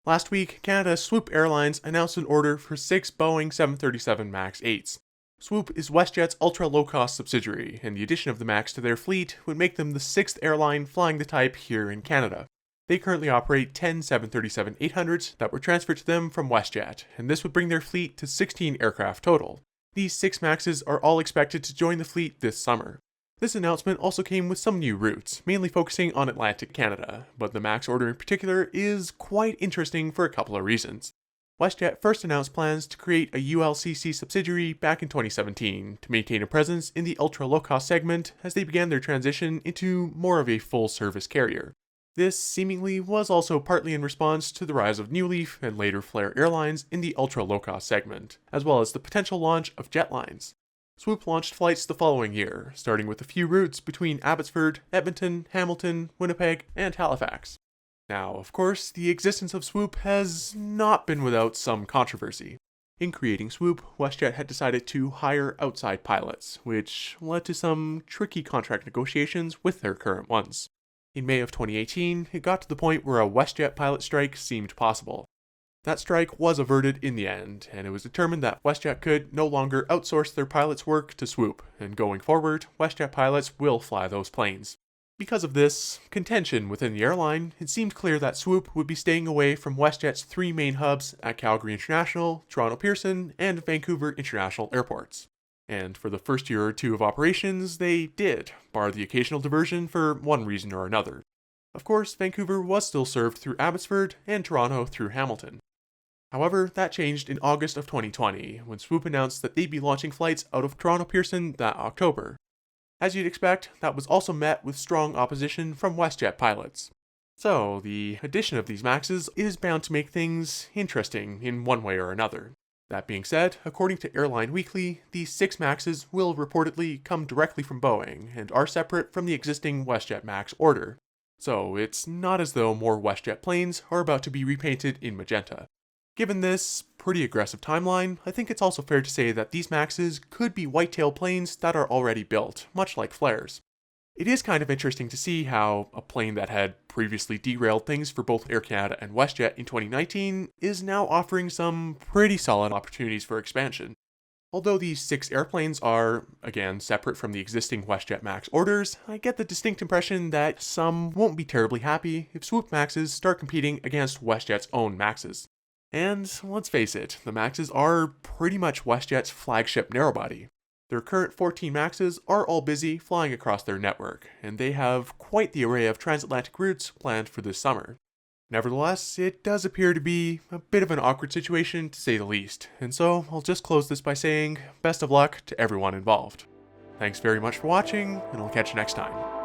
Last week, Canada's Swoop Airlines announced an order for 6 Boeing 737 MAX 8s. Swoop is WestJet's ultra-low-cost subsidiary, and the addition of the MAX to their fleet would make them the 6th airline flying the type here in Canada. They currently operate 10 737-800s that were transferred to them from WestJet, and this would bring their fleet to 16 aircraft total. These 6 MAXs are all expected to join the fleet this summer. This announcement also came with some new routes, mainly focusing on Atlantic Canada, but the MAX order in particular is quite interesting for a couple of reasons. WestJet first announced plans to create a ULCC subsidiary back in 2017 to maintain a presence in the ultra-low-cost segment as they began their transition into more of a full-service carrier. This seemingly was also partly in response to the rise of New Leaf and later Flair Airlines in the ultra-low-cost segment, as well as the potential launch of Jetlines. Swoop launched flights the following year, starting with a few routes between Abbotsford, Edmonton, Hamilton, Winnipeg, and Halifax. Now, of course, the existence of Swoop has not been without some controversy. In creating Swoop, WestJet had decided to hire outside pilots, which led to some tricky contract negotiations with their current ones. In May of 2018, it got to the point where a WestJet pilot strike seemed possible. That strike was averted in the end, and it was determined that WestJet could no longer outsource their pilots' work to Swoop, and going forward, WestJet pilots will fly those planes. Because of this contention within the airline, it seemed clear that Swoop would be staying away from WestJet's 3 main hubs at Calgary International, Toronto Pearson, and Vancouver International airports. And for the first year or two of operations, they did, bar the occasional diversion for one reason or another. Of course, Vancouver was still served through Abbotsford, and Toronto through Hamilton. However, that changed in August of 2020, when Swoop announced that they'd be launching flights out of Toronto Pearson that October. As you'd expect, that was also met with strong opposition from WestJet pilots. So, the addition of these MAXs is bound to make things interesting in one way or another. That being said, according to Airline Weekly, these 6 MAXs will reportedly come directly from Boeing and are separate from the existing WestJet MAX order. So, it's not as though more WestJet planes are about to be repainted in magenta. Given this pretty aggressive timeline, I think it's also fair to say that these MAXs could be whitetail planes that are already built, much like Flairs. It is kind of interesting to see how a plane that had previously derailed things for both Air Canada and WestJet in 2019 is now offering some pretty solid opportunities for expansion. Although these 6 airplanes are, again, separate from the existing WestJet MAX orders, I get the distinct impression that some won't be terribly happy if Swoop MAXs start competing against WestJet's own MAXs. And let's face it, the MAXs are pretty much WestJet's flagship narrowbody. Their current 14 MAXs are all busy flying across their network, and they have quite the array of transatlantic routes planned for this summer. Nevertheless, it does appear to be a bit of an awkward situation to say the least, and so I'll just close this by saying best of luck to everyone involved. Thanks very much for watching, and I'll catch you next time.